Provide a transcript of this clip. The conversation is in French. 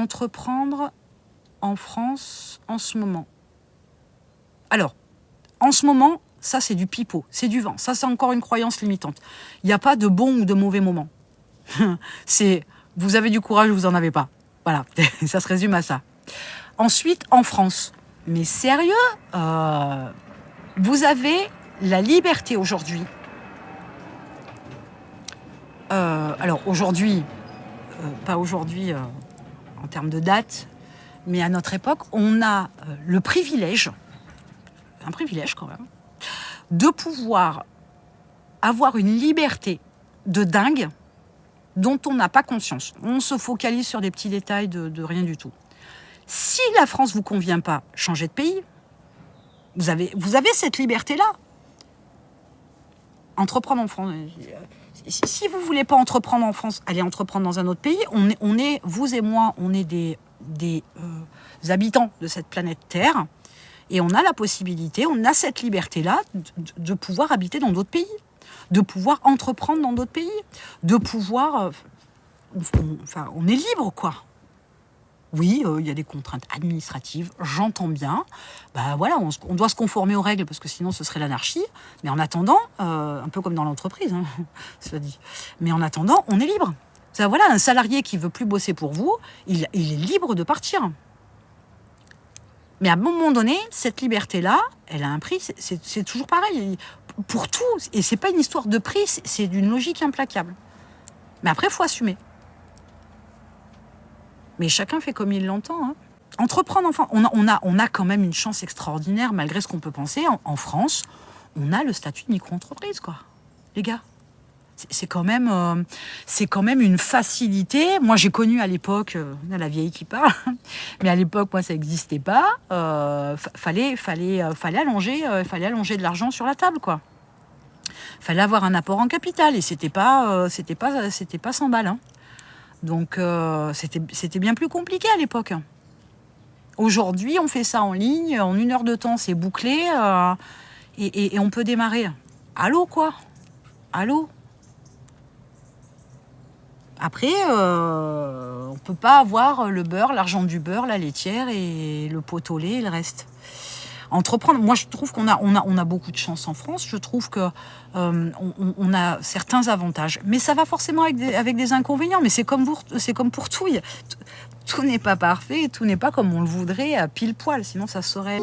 entreprendre en France en ce moment? Alors, en ce moment, ça c'est du pipeau, c'est du vent. Ça c'est encore une croyance limitante. Il n'y a pas de bon ou de mauvais moment. C'est, vous avez du courage ou vous n'en avez pas. Voilà, ça se résume à ça. Ensuite, en France. Mais sérieux, vous avez la liberté aujourd'hui. Alors aujourd'hui, pas aujourd'hui en termes de date, mais à notre époque, on a le privilège, un privilège quand même, de pouvoir avoir une liberté de dingue dont on n'a pas conscience. On se focalise sur des petits détails de rien du tout. Si la France ne vous convient pas, changez de pays. Vous avez cette liberté-là. Entreprendre en France. Si vous ne voulez pas entreprendre en France, allez entreprendre dans un autre pays. On est vous et moi, on est des habitants de cette planète Terre. Et on a la possibilité, on a cette liberté-là de pouvoir habiter dans d'autres pays, de pouvoir entreprendre dans d'autres pays, de pouvoir... enfin, on est libre, quoi. Oui, il y a des contraintes administratives, j'entends bien. Ben voilà, on doit se conformer aux règles parce que sinon ce serait l'anarchie. Mais en attendant, un peu comme dans l'entreprise, hein, cela dit. Mais en attendant, on est libre. Ça, voilà, un salarié qui veut plus bosser pour vous, il est libre de partir. Mais à un moment donné, cette liberté-là, elle a un prix. C'est toujours pareil pour tout. Et c'est pas une histoire de prix, c'est d'une logique implacable. Mais après, il faut assumer. Mais chacun fait comme il l'entend. Hein. Entreprendre, enfin, on a quand même une chance extraordinaire, malgré ce qu'on peut penser. En France, on a le statut de micro-entreprise, quoi. Les gars. C'est quand même une facilité. Moi, j'ai connu à l'époque, la vieille qui parle, mais à l'époque, moi, ça n'existait pas. Fallait allonger de l'argent sur la table, quoi. Fallait avoir un apport en capital et c'était pas 100 balles. Hein. Donc, c'était bien plus compliqué à l'époque. Aujourd'hui, on fait ça en ligne, en 1 heure de temps, c'est bouclé et on peut démarrer. Allô, quoi. Allô. Après, on ne peut pas avoir le beurre, l'argent du beurre, la laitière et le pot au lait et le reste. Entreprendre, moi je trouve qu'on a beaucoup de chance en France, je trouve qu'on a certains avantages, mais ça va forcément avec des inconvénients, mais c'est comme pour tout, tout n'est pas parfait, tout n'est pas comme on le voudrait à pile poil, sinon ça serait...